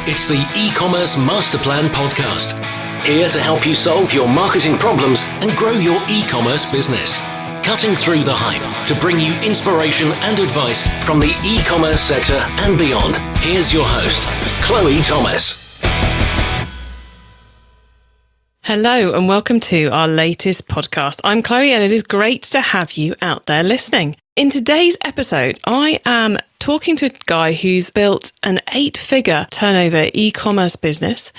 It's the E-commerce Master Plan podcast. Here to help you solve your marketing problems and grow your e-commerce business. Cutting through the hype to bring you inspiration and advice from the e-commerce sector and beyond. Here's your host, Chloe Thomas. Hello and welcome to our latest podcast. I'm Chloe and it is great to have you out there listening. In today's episode, I am talking to a guy who's built an 8-figure turnover e-commerce business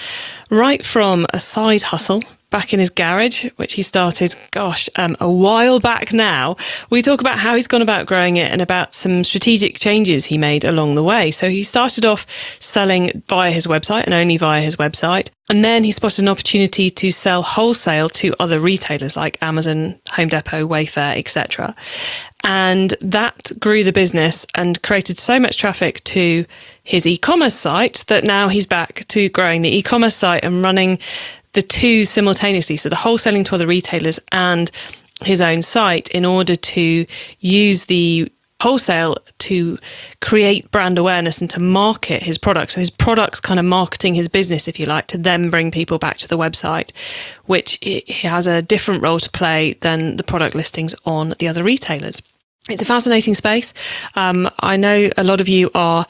right from a side hustle back in his garage, which he started, a while back now. We talk about how he's gone about growing it and about some strategic changes he made along the way. So he started off selling via his website and only via his website. And then he spotted an opportunity to sell wholesale to other retailers like Amazon, Home Depot, Wayfair, etc. And that grew the business and created so much traffic to his e-commerce site that now he's back to growing the e-commerce site and running the two simultaneously, so the wholesaling to other retailers and his own site, in order to use the wholesale to create brand awareness and to market his products. So his products kind of marketing his business, if you like, to then bring people back to the website, which it has a different role to play than the product listings on the other retailers. It's a fascinating space. I know a lot of you are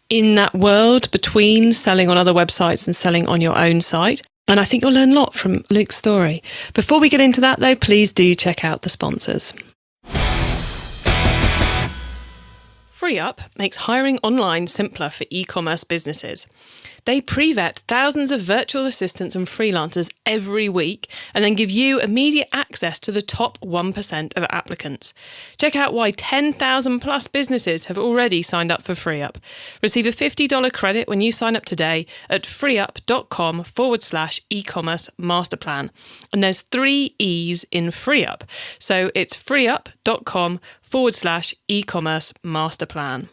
in that world between selling on other websites and selling on your own site. And I think you'll learn a lot from Luke's story. Before we get into that, though, please do check out the sponsors. FreeUp makes hiring online simpler for e-commerce businesses. They pre-vet thousands of virtual assistants and freelancers every week and then give you immediate access to the top 1% of applicants. Check out why 10,000 plus businesses have already signed up for FreeUp. Receive a $50 credit when you sign up today at freeup.com/e-commerce masterplan. And there's 3 E's in FreeUp. So it's freeup.com/e-commerce masterplan.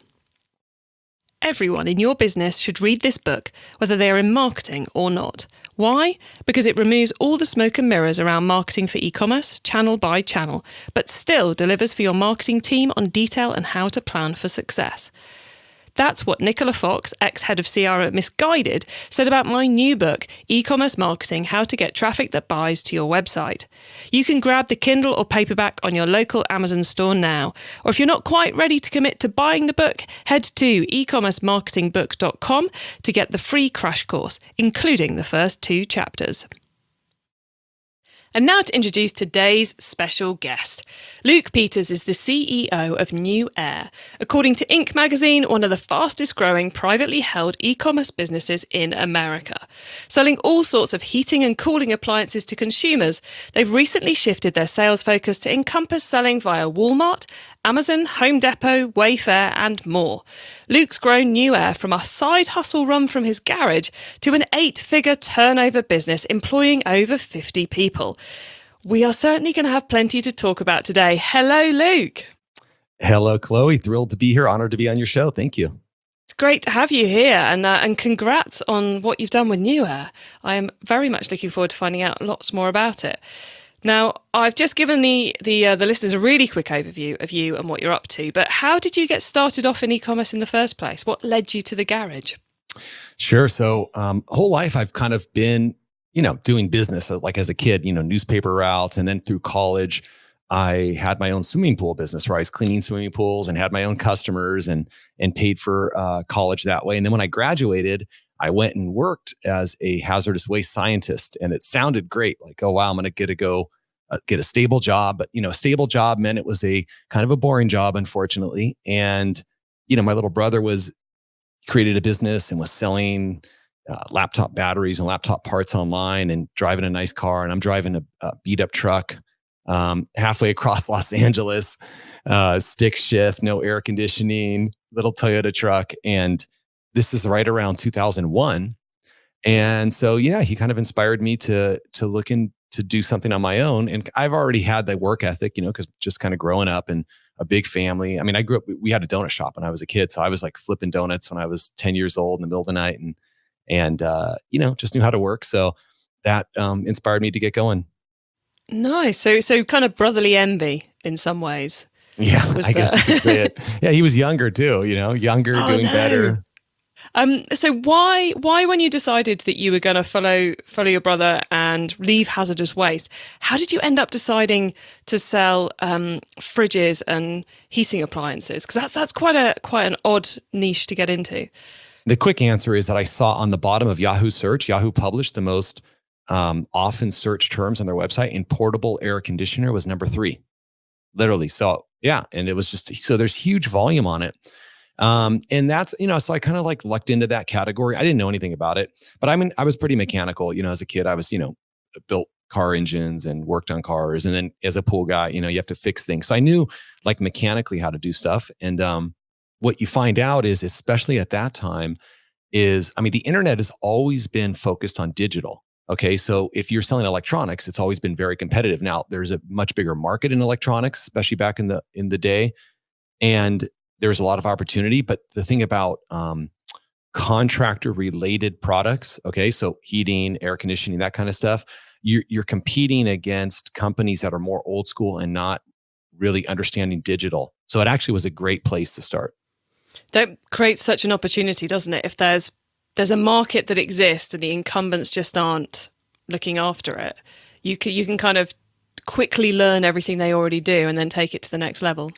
Everyone in your business should read this book, whether they are in marketing or not. Why? Because it removes all the smoke and mirrors around marketing for e-commerce, channel by channel, but still delivers for your marketing team on detail and how to plan for success. That's what Nicola Fox, ex-head of CR at Misguided, said about my new book, E-Commerce Marketing, How to Get Traffic That Buys to Your Website. You can grab the Kindle or paperback on your local Amazon store now. Or if you're not quite ready to commit to buying the book, head to ecommercemarketingbook.com to get the free crash course, including the first 2 chapters. And now to introduce today's special guest. Luke Peters is the CEO of Newair. According to Inc. magazine, one of the fastest growing privately held e-commerce businesses in America. Selling all sorts of heating and cooling appliances to consumers, they've recently shifted their sales focus to encompass selling via Walmart, Amazon, Home Depot, Wayfair and more. Luke's grown Newair from a side hustle run from his garage to an 8-figure turnover business employing over 50 people. We are certainly going to have plenty to talk about today. Hello, Luke. Hello, Chloe. Thrilled to be here. Honored to be on your show. Thank you. It's great to have you here, and congrats on what you've done with Newair. I am very much looking forward to finding out lots more about it. Now, I've just given the listeners a really quick overview of you and what you're up to, but how did you get started off in e-commerce in the first place? What led you to the garage? Sure. So, whole life I've kind of been, doing business, like as a kid, newspaper routes. And then through college, I had my own swimming pool business where I was cleaning swimming pools and had my own customers and paid for college that way. And then when I graduated, I went and worked as a hazardous waste scientist, and it sounded great. Like, oh wow, I'm going to get a stable job. But a stable job meant it was a kind of a boring job, unfortunately. And my little brother created a business and was selling laptop batteries and laptop parts online and driving a nice car. And I'm driving a beat up truck halfway across Los Angeles, stick shift, no air conditioning, little Toyota truck, and this is right around 2001. And so, he kind of inspired me to look to do something on my own. And I've already had the work ethic, because just kind of growing up in a big family. I mean, I grew up, we had a donut shop when I was a kid. So I was like flipping donuts when I was 10 years old in the middle of the night and just knew how to work. So that inspired me to get going. Nice. So kind of brotherly envy in some ways. Yeah, I guess you could say it. Yeah, he was younger too, younger, doing better. So why when you decided that you were going to follow your brother and leave hazardous waste, how did you end up deciding to sell fridges and heating appliances? Because that's quite an odd niche to get into. The quick answer is that I saw on the bottom of Yahoo search, Yahoo published the most often searched terms on their website, and portable air conditioner was number 3, literally. So yeah, and it was just, so there's huge volume on it. And that's, so I kind of like lucked into that category. I didn't know anything about it, but I was pretty mechanical, as a kid. I was, built car engines and worked on cars. And then as a pool guy, you have to fix things. So I knew like mechanically how to do stuff. And what you find out is, especially at that time, the internet has always been focused on digital. Okay. So if you're selling electronics, it's always been very competitive. Now there's a much bigger market in electronics, especially back in the day. And there's a lot of opportunity, but the thing about contractor related products, okay, so heating, air conditioning, that kind of stuff, you're competing against companies that are more old school and not really understanding digital. So it actually was a great place to start. That creates such an opportunity, doesn't it? If there's a market that exists and the incumbents just aren't looking after it, you can kind of quickly learn everything they already do and then take it to the next level.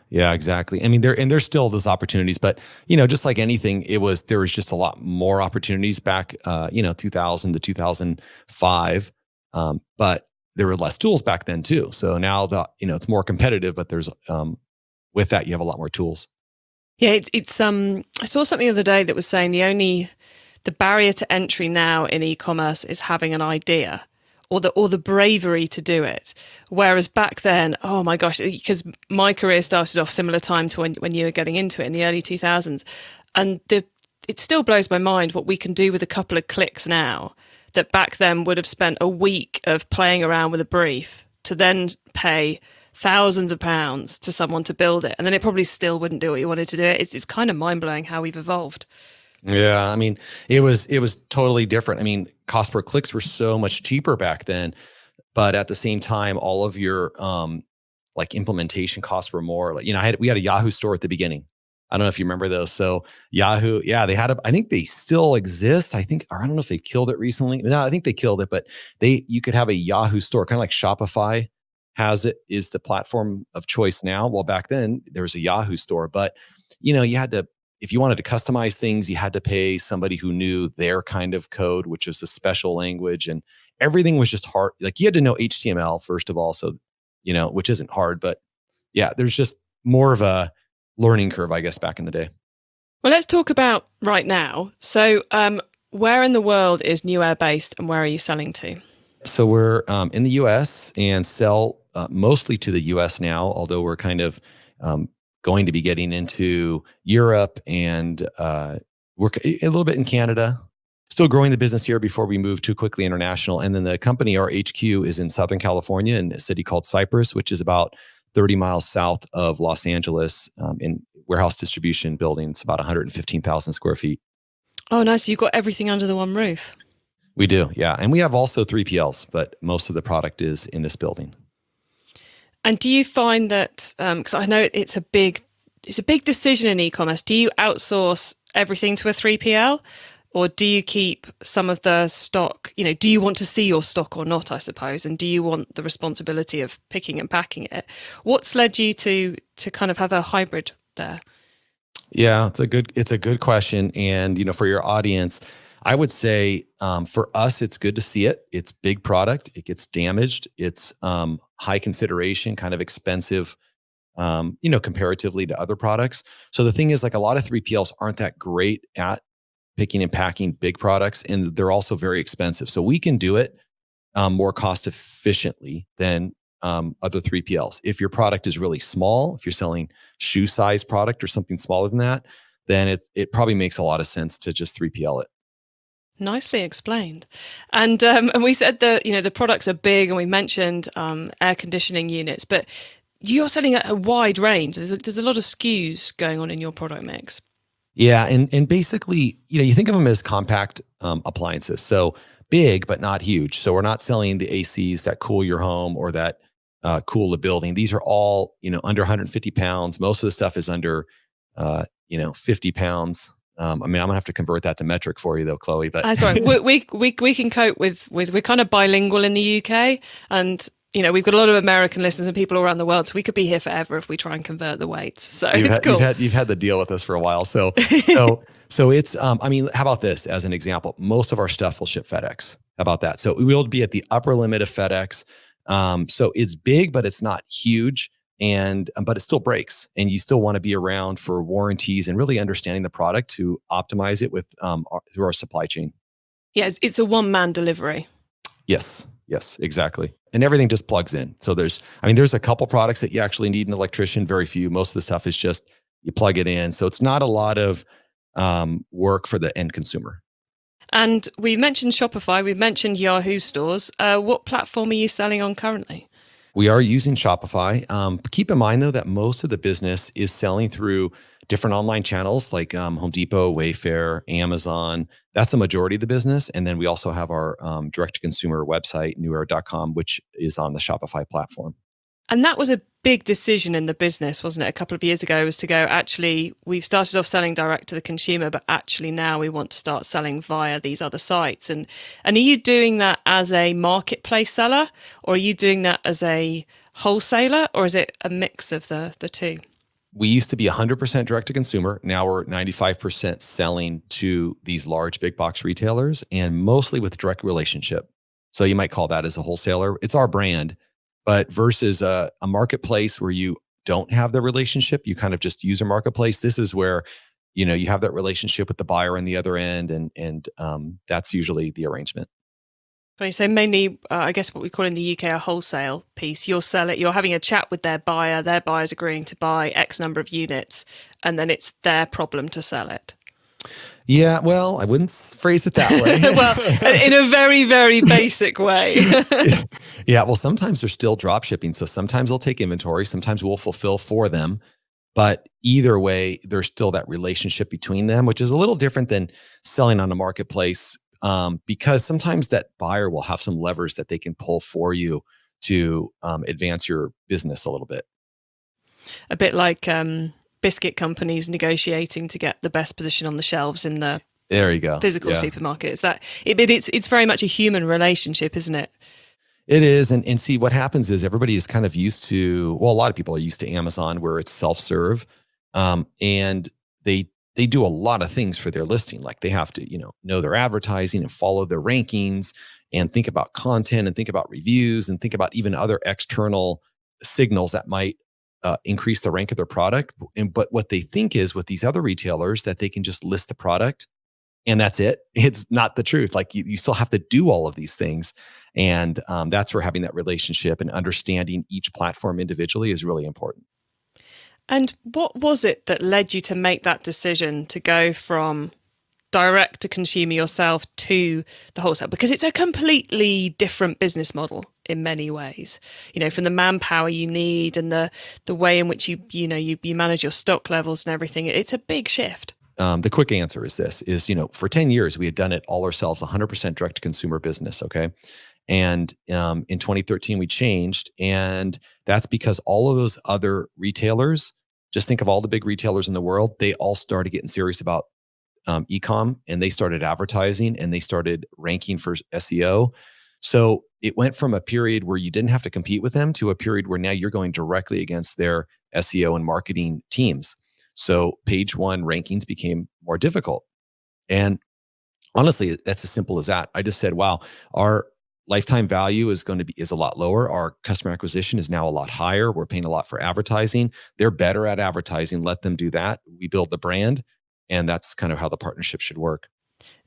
Yeah, exactly. There's still those opportunities, but just like anything, there was just a lot more opportunities back, 2000 to 2005. But there were less tools back then too. So now it's more competitive, but there's, with that, you have a lot more tools. Yeah, it's I saw something the other day that was saying the barrier to entry now in e-commerce is having an idea or the bravery to do it. Whereas back then, oh my gosh, because my career started off similar time to when you were getting into it in the early 2000s. And it still blows my mind what we can do with a couple of clicks now that back then would have spent a week of playing around with a brief to then pay thousands of pounds to someone to build it. And then it probably still wouldn't do what you wanted to do. It's kind of mind blowing how we've evolved. Yeah, it was totally different. Cost per clicks were so much cheaper back then, but at the same time, all of your like implementation costs were more. Like, we had a Yahoo store at the beginning. I don't know if you remember those. So Yahoo, yeah, they had I think they still exist. Or I don't know if they've killed it recently. No, I think they killed it, but you could have a Yahoo store, kind of like Shopify is the platform of choice now. Well, back then there was a Yahoo store, but you had to, if you wanted to customize things, you had to pay somebody who knew their kind of code, which was a special language, and everything was just hard. Like you had to know HTML first of all. So, which isn't hard, but yeah, there's just more of a learning curve, I guess, back in the day. Well, let's talk about right now. So, where in the world is Newair based and where are you selling to? So we're in the US and sell mostly to the US now, although we're kind of going to be getting into Europe and work a little bit in Canada, still growing the business here before we move too quickly international. And then the company, our HQ is in Southern California in a city called Cypress, which is about 30 miles south of Los Angeles, in warehouse distribution building. It's about 115,000 square feet. Oh, nice. You've got everything under the one roof. We do. Yeah. And we have also 3PLs, but most of the product is in this building. And do you find that, because I know it's a big decision in e-commerce, do you outsource everything to a 3PL or do you keep some of the stock? Do you want to see your stock or not, I suppose? And do you want the responsibility of picking and packing it? What's led you to kind of have a hybrid there? Yeah, it's a good question. And, for your audience, I would say for us, it's good to see it. It's big product. It gets damaged. It's high consideration, kind of expensive, comparatively to other products. So the thing is, like a lot of 3PLs aren't that great at picking and packing big products, and they're also very expensive. So we can do it more cost efficiently than other 3PLs. If your product is really small, if you're selling shoe size product or something smaller than that, then it probably makes a lot of sense to just 3PL it. Nicely explained. And we said that, the products are big and we mentioned air conditioning units, but you're selling a wide range. There's a lot of SKUs going on in your product mix. Yeah. And basically, you think of them as compact appliances. So big, but not huge. So we're not selling the ACs that cool your home or that cool the building. These are all, under 150 pounds. Most of the stuff is under, 50 pounds. I'm gonna have to convert that to metric for you though, Chloe. But sorry, we can cope with we're kind of bilingual in the UK, and we've got a lot of American listeners and people all around the world, so we could be here forever if we try and convert the weights. So it's cool. You've had to deal with this for a while. So it's how about this as an example? Most of our stuff will ship FedEx. How about that? So we'll be at the upper limit of FedEx. So it's big, but it's not huge. But it still breaks, and you still want to be around for warranties and really understanding the product to optimize it with through our supply chain. Yeah, it's a one-man delivery. Yes, exactly. And everything just plugs in. So there's a couple products that you actually need an electrician, very few. Most of the stuff is just you plug it in. So it's not a lot of work for the end consumer. And we mentioned Shopify, we've mentioned Yahoo stores. What platform are you selling on currently? We are using Shopify. Keep in mind, though, that most of the business is selling through different online channels like Home Depot, Wayfair, Amazon. That's the majority of the business. And then we also have our direct-to-consumer website, Newair.com, which is on the Shopify platform. And that was a big decision in the business, wasn't it? A couple of years ago was to go, actually, we've started off selling direct to the consumer, but actually now we want to start selling via these other sites. And are you doing that as a marketplace seller, or are you doing that as a wholesaler, or is it a mix of the two? We used to be 100% direct to consumer. Now we're 95% selling to these large big box retailers, and mostly with direct relationship. So you might call that as a wholesaler. It's our brand. But versus a marketplace where you don't have the relationship, you kind of just use a marketplace. This is where, you have that relationship with the buyer on the other end, and that's usually the arrangement. Okay, so mainly, I guess what we call in the UK a wholesale piece. You're having a chat with their buyer's agreeing to buy X number of units, and then it's their problem to sell it. Yeah, well, I wouldn't phrase it that way. Well, in a very, very basic way. Yeah, well, sometimes they're still drop shipping. So sometimes they'll take inventory. Sometimes we'll fulfill for them. But either way, there's still that relationship between them, which is a little different than selling on a marketplace because sometimes that buyer will have some levers that they can pull for you to advance your business a little bit. A bit like biscuit companies negotiating to get the best position on the shelves in the physical supermarket. It's very much a human relationship, isn't it? It is. And see, what happens is everybody is kind of used to, a lot of people are used to Amazon where it's self-serve. And they do a lot of things for their listing. Like they have to, know their advertising and follow their rankings and think about content and think about reviews and think about even other external signals that might increase the rank of their product. But what they think is with these other retailers that they can just list the product and that's it. It's not the truth. Like you still have to do all of these things. And that's where having that relationship and understanding each platform individually is really important. And what was it that led you to make that decision to go from direct to consumer yourself to the wholesale? Because it's a completely different business model in many ways, from the manpower you need and the way in which you manage your stock levels and everything. It's a big shift. The quick answer is this for 10 years, we had done it all ourselves, 100% direct to consumer business. Okay. And in 2013, we changed. And that's because all of those other retailers, just think of all the big retailers in the world, they all started getting serious about e-com, and they started advertising and they started ranking for SEO. So it went from a period where you didn't have to compete with them to a period where now you're going directly against their SEO and marketing teams. So page one rankings became more difficult. And honestly, that's as simple as that. I just said, wow, our lifetime value is a lot lower. Our customer acquisition is now a lot higher. We're paying a lot for advertising. They're better at advertising. Let them do that. We build the brand. And that's kind of how the partnership should work.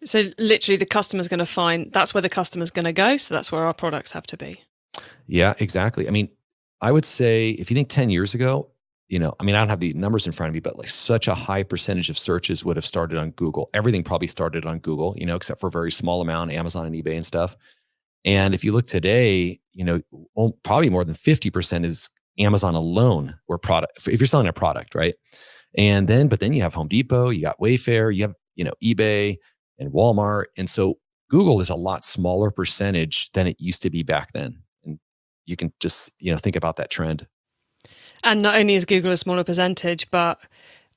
So literally the customer's going to find, that's where the customer's going to go. So that's where our products have to be. Yeah, exactly. I would say if you think 10 years ago, I don't have the numbers in front of me, but like such a high percentage of searches would have started on Google. Everything probably started on Google, except for a very small amount, Amazon and eBay and stuff. And if you look today, probably more than 50% is Amazon alone or product. If you're selling a product, right? But then you have Home Depot, you got Wayfair, you have, eBay and Walmart. And so Google is a lot smaller percentage than it used to be back then. And you can just, think about that trend. And not only is Google a smaller percentage, but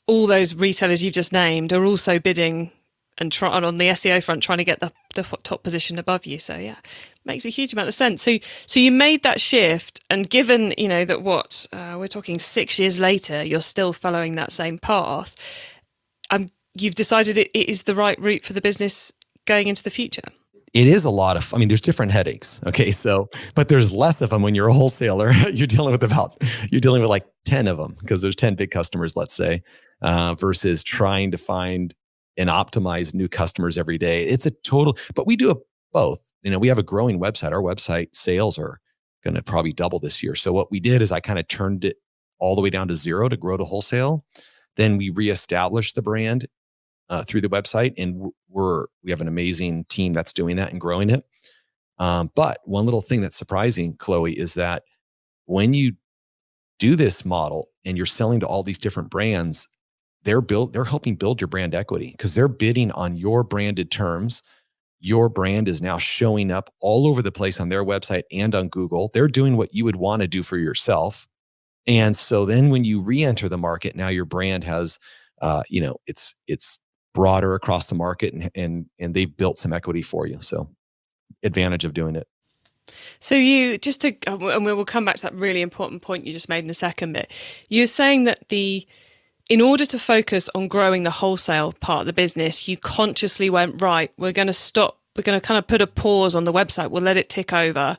all those retailers you've just named are also bidding and trying on the SEO front, trying to get the top position above you. So yeah, makes a huge amount of sense. So you made that shift, and given that we're talking 6 years later, you're still following that same path. You've decided it is the right route for the business going into the future. It is a lot of, there's different headaches. Okay. So, but there's less of them when you're a wholesaler. you're dealing with like 10 of them because there's 10 big customers, let's say, versus trying to find and optimize new customers every day. It's a total, but we do both. We have a growing website. Our website sales are going to probably double this year. So what we did is I kind of turned it all the way down to zero to grow to wholesale. Then we reestablished the brand through the website, and we have an amazing team that's doing that and growing it. But one little thing that's surprising, Chloe, is that when you do this model and you're selling to all these different brands, they're helping build your brand equity because they're bidding on your branded terms. Your brand is now showing up all over the place on their website and on Google. They're doing what you would want to do for yourself. And so then when you re-enter the market, now your brand has, it's broader across the market, and they've built some equity for you. So advantage of doing it. So and we'll come back to that really important point you just made in a second, but you're saying that in order to focus on growing the wholesale part of the business, you consciously went, right, we're going to stop. We're going to kind of put a pause on the website. We'll let it tick over.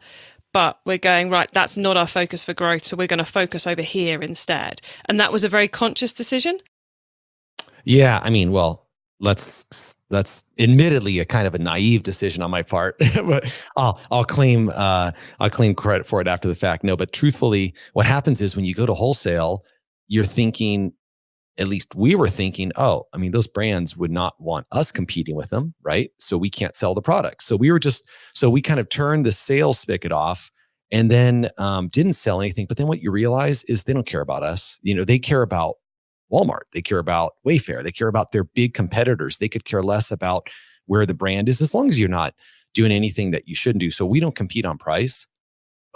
But we're going, right, that's not our focus for growth. So we're going to focus over here instead. And that was a very conscious decision? Yeah. That's admittedly a kind of a naive decision on my part, but I'll claim credit for it after the fact. No, but truthfully, what happens is when you go to wholesale, you're thinking, at least we were thinking, those brands would not want us competing with them, right? So we can't sell the product. So we kind of turned the sales spigot off and then didn't sell anything. But then what you realize is they don't care about us. They care about Walmart. They care about Wayfair. They care about their big competitors. They could care less about where the brand is as long as you're not doing anything that you shouldn't do. So we don't compete on price.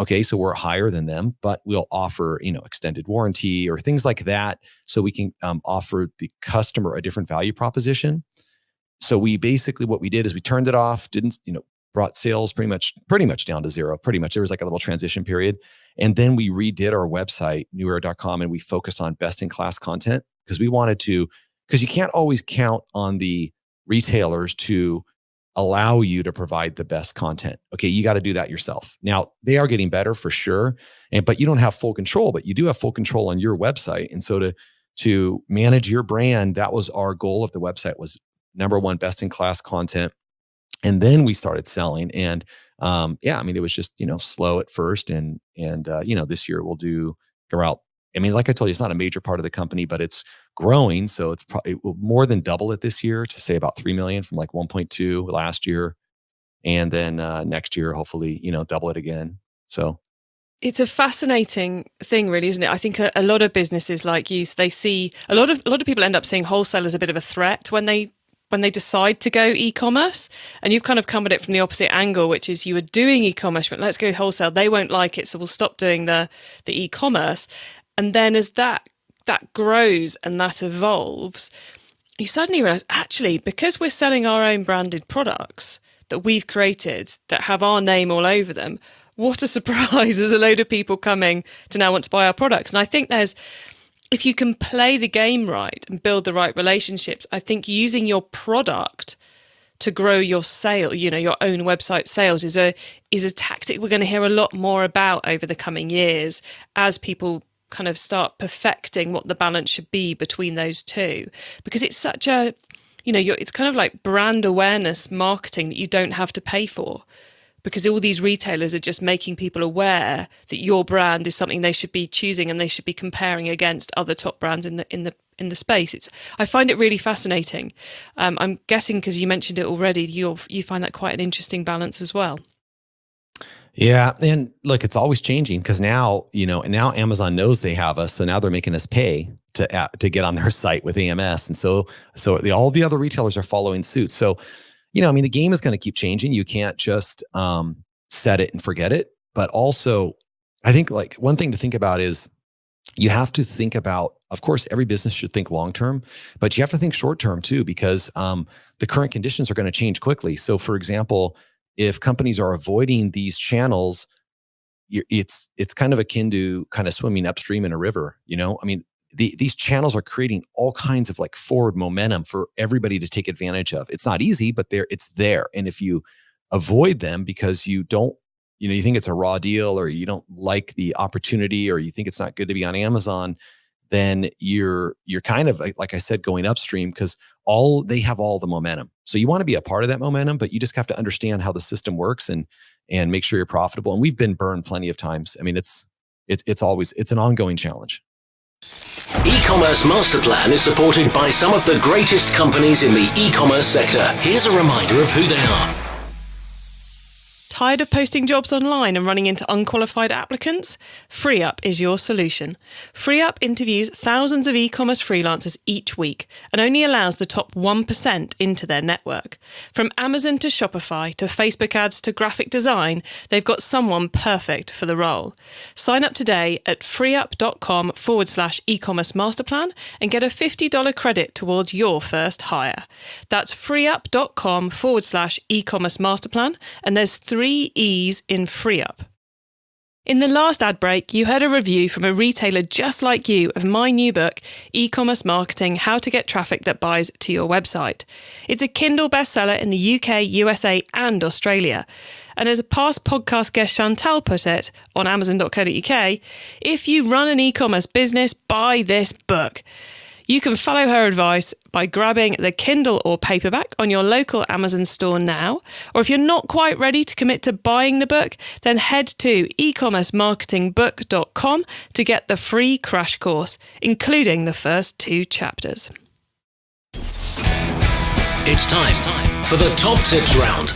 Okay, so we're higher than them, but we'll offer, extended warranty or things like that, so we can offer the customer a different value proposition. So we basically, what we did is we turned it off, brought sales pretty much down to zero. Pretty much, there was like a little transition period, and then we redid our website, newair.com, and we focused on best-in-class content because you can't always count on the retailers to allow you to provide the best content. Okay, you got to do that yourself. Now, they are getting better for sure, but you don't have full control, but you do have full control on your website. And so to manage your brand, that was our goal of the website, was number one, best-in-class content. And then we started selling. And it was just, slow at first. And this year we'll go out. Like I told you, it's not a major part of the company, but it's growing. So it will more than double it this year to say about 3 million from like 1.2 last year. And then next year, hopefully, double it again. So it's a fascinating thing, really, isn't it? I think a lot of businesses like you, they see a lot of people end up seeing wholesale as a bit of a threat when they decide to go e-commerce. And you've kind of come at it from the opposite angle, which is you were doing e-commerce, but let's go wholesale. They won't like it, so we'll stop doing the e-commerce. And then as that grows and that evolves, you suddenly realize, actually, because we're selling our own branded products that we've created that have our name all over them, what a surprise. There's a load of people coming to now want to buy our products. And I think if you can play the game right and build the right relationships, I think using your product to grow your sale, your own website sales is a tactic we're going to hear a lot more about over the coming years as people kind of start perfecting what the balance should be between those two, because it's such a, it's kind of like brand awareness marketing that you don't have to pay for, because all these retailers are just making people aware that your brand is something they should be choosing and they should be comparing against other top brands in the space. I find it really fascinating. I'm guessing because you mentioned it already, you find that quite an interesting balance as well. Yeah. And look, it's always changing because now Amazon knows they have us. So now they're making us pay to get on their site with AMS. And so all the other retailers are following suit. So, the game is going to keep changing. You can't just set it and forget it. But also, I think like one thing to think about is you have to think about of course, every business should think long-term, but you have to think short-term too, because the current conditions are going to change quickly. So for example, if companies are avoiding these channels, it's kind of akin to kind of swimming upstream in a river. I mean, these channels are creating all kinds of like forward momentum for everybody to take advantage of. It's not easy, but it's there. And if you avoid them because you don't, you think it's a raw deal, or you don't like the opportunity, or you think it's not good to be on Amazon, then you're kind of like I said, going upstream, because they have all the momentum. So you want to be a part of that momentum, but you just have to understand how the system works and make sure you're profitable. And we've been burned plenty of times. I mean, it's an ongoing challenge. E-commerce Master Plan is supported by some of the greatest companies in the e-commerce sector. Here's a reminder of who they are. Tired of posting jobs online and running into unqualified applicants? FreeUp is your solution. FreeUp interviews thousands of e-commerce freelancers each week and only allows the top 1% into their network. From Amazon to Shopify to Facebook ads to graphic design, they've got someone perfect for the role. Sign up today at freeup.com/e-commerce masterplan and get a $50 credit towards your first hire. That's freeup.com/e-commerce masterplan, and there's 3 E's in FreeUp. In the last ad break, you heard a review from a retailer just like you of my new book, E-commerce Marketing: How to Get Traffic That Buys to Your Website. It's a Kindle bestseller in the UK, USA and Australia. And as a past podcast guest Chantal put it on amazon.co.uk, if you run an e-commerce business, buy this book. You can follow her advice by grabbing the Kindle or paperback on your local Amazon store now. Or if you're not quite ready to commit to buying the book, then head to ecommercemarketingbook.com to get the free crash course, including the first 2 chapters. It's time for the top tips round.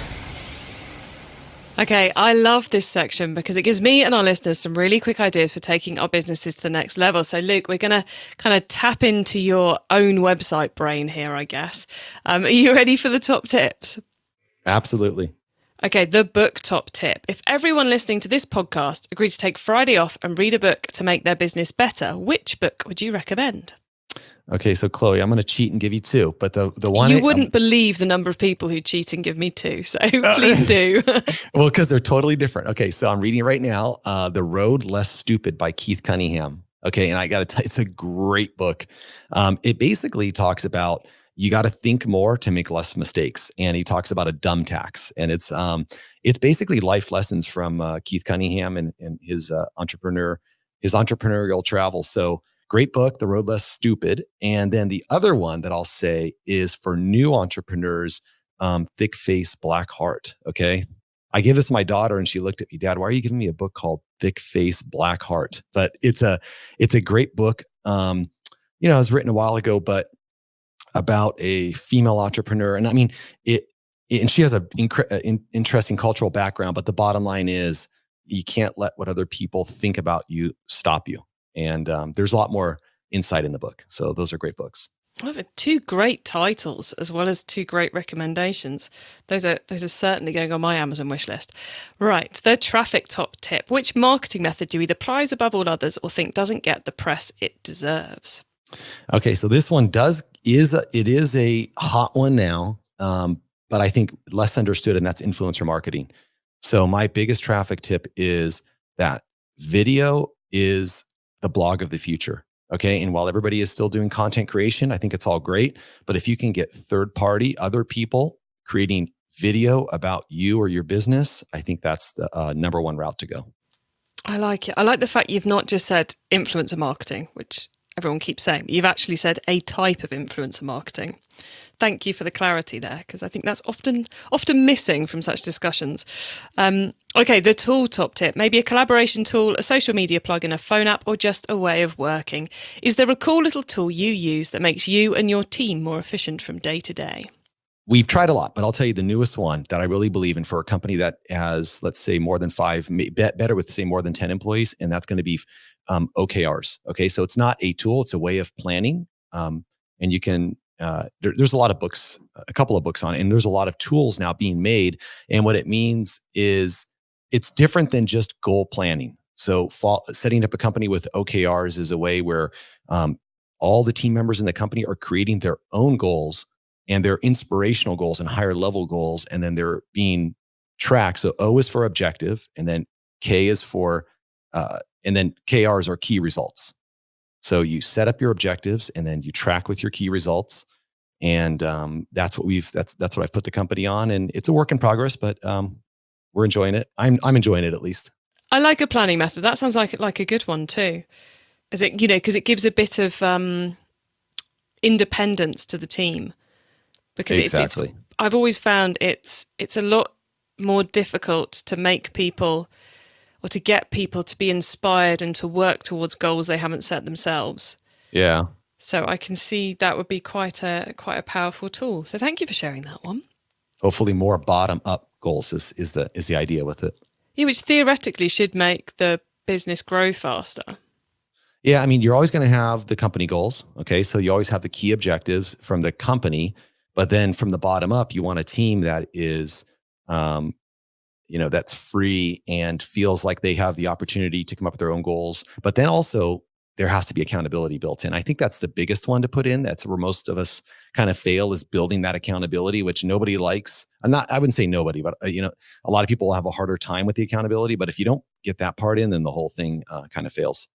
Okay, I love this section because it gives me and our listeners some really quick ideas for taking our businesses to the next level. So, Luke, we're going to kind of tap into your own website brain here, I guess. Are you ready for the top tips? Absolutely. Okay, the book top tip. If everyone listening to this podcast agreed to take Friday off and read a book to make their business better, which book would you recommend? Okay, so Chloe, I'm going to cheat and give you 2, but the one you wouldn't believe the number of people who cheat and give me 2, so please do. Well, because they're totally different. Okay, so I'm reading right now, The Road Less Stupid by Keith Cunningham. Okay, and I got to tell you, it's a great book. It basically talks about you got to think more to make less mistakes, and he talks about a dumb tax, and it's basically life lessons from Keith Cunningham and his entrepreneurial travels. So. Great book, The Road Less Stupid. And then the other one that I'll say is for new entrepreneurs, Thick Face, Black Heart. Okay. I gave this to my daughter and she looked at me, Dad, why are you giving me a book called Thick Face, Black Heart? But it's a great book. It was written a while ago, but about a female entrepreneur. And I mean, and she has an interesting cultural background, but the bottom line is you can't let what other people think about you stop you. And there's a lot more insight in the book. So those are great books. I have 2 great titles as well as 2 great recommendations. Those are certainly going on my Amazon wish list. Right, the traffic top tip. Which marketing method do you either prize above all others or think doesn't get the press it deserves? Okay, so this one is a hot one now, but I think less understood, and that's influencer marketing. So my biggest traffic tip is that video is the blog of the future. Okay. And while everybody is still doing content creation, I think it's all great. But if you can get third party, other people creating video about you or your business, I think that's the number one route to go. I like it. I like the fact you've not just said influencer marketing, which everyone keeps saying, but you've actually said a type of influencer marketing. Thank you for the clarity there, because I think that's often missing from such discussions. Okay, the tool top tip, maybe a collaboration tool, a social media plugin, a phone app, or just a way of working. Is there a cool little tool you use that makes you and your team more efficient from day to day? We've tried a lot, but I'll tell you the newest one that I really believe in for a company that has, let's say, more than 5, better with say more than 10 employees, and that's going to be OKRs. Okay, so it's not a tool; it's a way of planning, and you can. There's a lot of books, a couple of books on it, and there's a lot of tools now being made. And what it means is it's different than just goal planning. So setting up a company with OKRs is a way where all the team members in the company are creating their own goals and their inspirational goals and higher level goals. And then they're being tracked. So O is for objective, and then K is for, and then KRs are key results. So you set up your objectives and then you track with your key results. And that's what I've put the company on. And it's a work in progress, but we're enjoying it. I'm enjoying it, at least. I like a planning method. That sounds like a good one too. Is it, because it gives a bit of independence to the team. Because exactly. I've always found it's a lot more difficult to make people, or to get people to be inspired and to work towards goals they haven't set themselves. Yeah. So I can see that would be quite a powerful tool. So thank you for sharing that one. Hopefully more bottom up goals is the idea with it. Yeah, which theoretically should make the business grow faster. Yeah, I mean, you're always going to have the company goals. Okay, so you always have the key objectives from the company, but then from the bottom up, you want a team that is, that's free and feels like they have the opportunity to come up with their own goals. But then also there has to be accountability built in. I think that's the biggest one to put in. That's where most of us kind of fail, is building that accountability, which nobody likes. I wouldn't say nobody, but a lot of people will have a harder time with the accountability. But if you don't get that part in, then the whole thing kind of fails.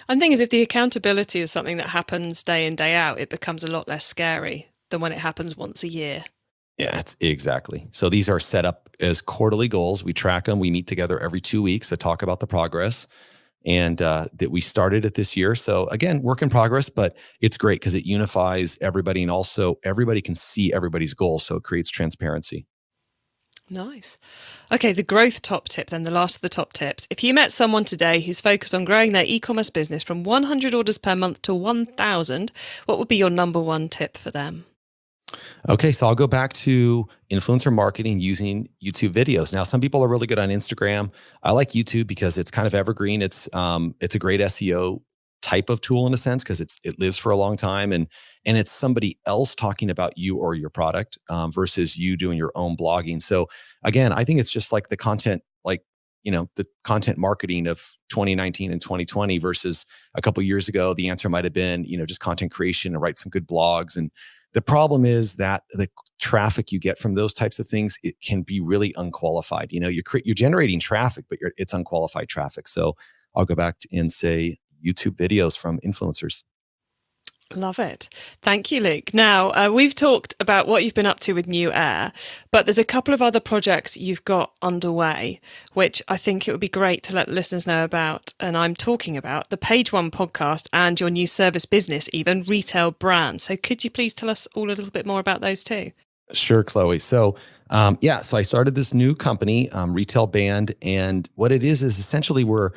And the thing is, if the accountability is something that happens day in, day out, it becomes a lot less scary than when it happens once a year. Yeah, it's exactly. So these are set up as quarterly goals. We track them. We meet together every 2 weeks to talk about the progress. And that we started it this year. So again, work in progress, but it's great because it unifies everybody, and also everybody can see everybody's goals. So it creates transparency. Nice. Okay, the growth top tip then, the last of the top tips. If you met someone today who's focused on growing their e-commerce business from 100 orders per month to 1,000, what would be your number one tip for them? Okay, so I'll go back to influencer marketing using YouTube videos. Now, some people are really good on Instagram. I like YouTube because it's kind of evergreen. It's a great SEO type of tool in a sense, because it lives for a long time, and it's somebody else talking about you or your product versus you doing your own blogging. So again, I think it's just like the content, the content marketing of 2019 and 2020 versus a couple of years ago. The answer might have been, just content creation and write some good blogs. And the problem is that the traffic you get from those types of things, it can be really unqualified. You're generating traffic, but it's unqualified traffic. So I'll go back and say YouTube videos from influencers. Love it. Thank you, Luke. Now, we've talked about what you've been up to with Newair, but there's a couple of other projects you've got underway, which I think it would be great to let the listeners know about. And I'm talking about the Page One podcast and your new service business, even Retail Brand. So could you please tell us all a little bit more about those two? Sure, Chloe. So, so I started this new company, Retail Band, and what it is essentially we're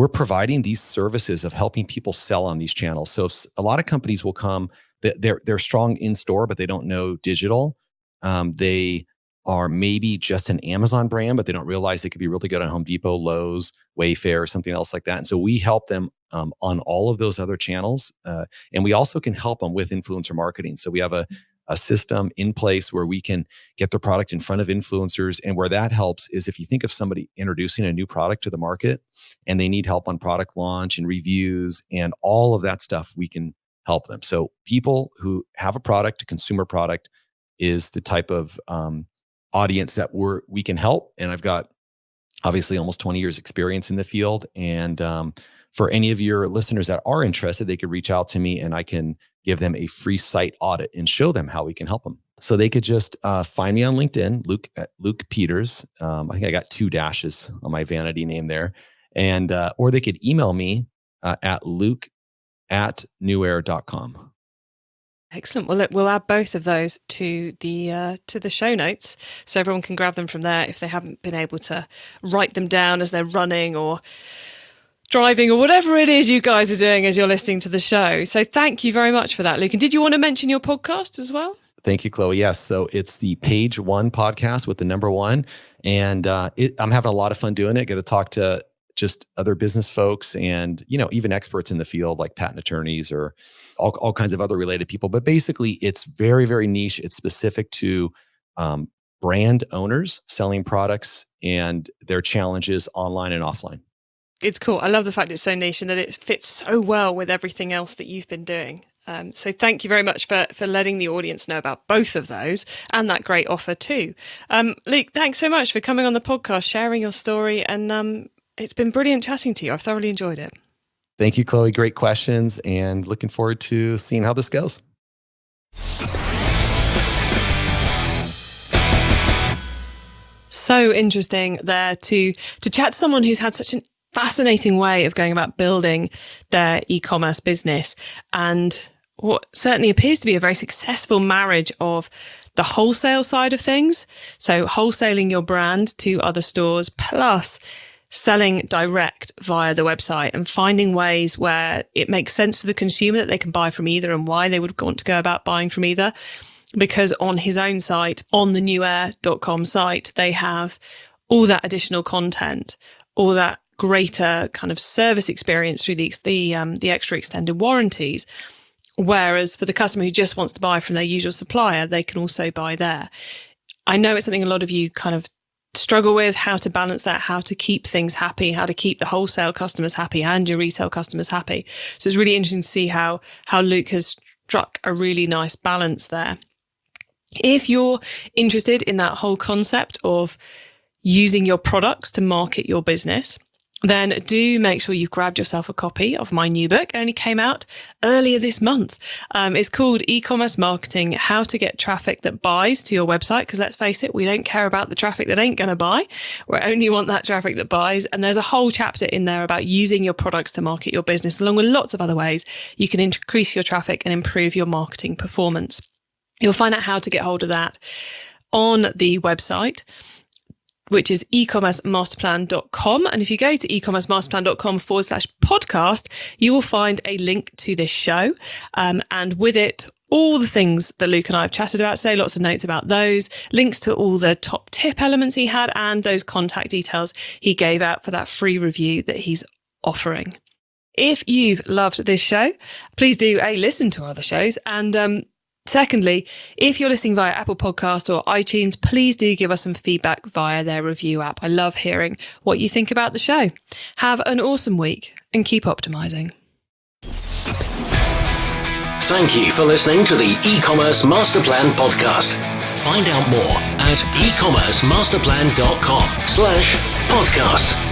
providing these services of helping people sell on these channels. So a lot of companies will come, they're strong in store, but they don't know digital. They are maybe just an Amazon brand, but they don't realize they could be really good on Home Depot, Lowe's, Wayfair, or something else like that. And so we help them on all of those other channels, and we also can help them with influencer marketing. So we have a system in place where we can get the product in front of influencers. And where that helps is if you think of somebody introducing a new product to the market and they need help on product launch and reviews and all of that stuff, we can help them. So people who have a product, a consumer product, is the type of audience that we can help. And I've got obviously almost 20 years experience in the field. And for any of your listeners that are interested, they could reach out to me and I can give them a free site audit and show them how we can help them. So they could just find me on LinkedIn, Luke Peters. I think I got 2 dashes on my vanity name there. And or they could email me at luke@newair.com. Excellent. Well, look, we'll add both of those to the show notes, so everyone can grab them from there if they haven't been able to write them down as they're running or driving or whatever it is you guys are doing as you're listening to the show. So thank you very much for that, Luke. And did you want to mention your podcast as well? Thank you, Chloe. Yes. So it's the Page One podcast with the number one. And I'm having a lot of fun doing it. Get to talk to just other business folks and, even experts in the field like patent attorneys or all kinds of other related people. But basically it's very, very niche. It's specific to brand owners selling products and their challenges online and offline. It's cool. I love the fact it's so niche and that it fits so well with everything else that you've been doing. So thank you very much for letting the audience know about both of those and that great offer too. Luke, thanks so much for coming on the podcast, sharing your story, and it's been brilliant chatting to you. I've thoroughly enjoyed it. Thank you, Chloe. Great questions, and looking forward to seeing how this goes. So interesting there to chat to someone who's had such a fascinating way of going about building their e-commerce business, and what certainly appears to be a very successful marriage of the wholesale side of things. So wholesaling your brand to other stores, plus selling direct via the website and finding ways where it makes sense to the consumer that they can buy from either and why they would want to go about buying from either. Because on his own site, on the newair.com site, they have all that additional content, all that greater kind of service experience through the extra extended warranties. Whereas for the customer who just wants to buy from their usual supplier, they can also buy there. I know it's something a lot of you kind of struggle with, how to balance that, how to keep things happy, how to keep the wholesale customers happy and your retail customers happy. So it's really interesting to see how Luke has struck a really nice balance there. If you're interested in that whole concept of using your products to market your business, then do make sure you've grabbed yourself a copy of my new book. It only came out earlier this month. It's called E-Commerce Marketing, How to Get Traffic That Buys to Your Website. Because let's face it, we don't care about the traffic that ain't going to buy. We only want that traffic that buys. And there's a whole chapter in there about using your products to market your business, along with lots of other ways you can increase your traffic and improve your marketing performance. You'll find out how to get hold of that on the website, which is ecommercemasterplan.com. And if you go to ecommercemasterplan.com/podcast, you will find a link to this show. And with it, all the things that Luke and I have chatted about, so lots of notes about those, links to all the top tip elements he had, and those contact details he gave out for that free review that he's offering. If you've loved this show, please do listen to our other shows. And secondly, if you're listening via Apple Podcast or iTunes, please do give us some feedback via their review app. I love hearing what you think about the show. Have an awesome week and keep optimizing. Thank you for listening to the E-Commerce Master Plan podcast. Find out more at ecommercemasterplan.com/podcast.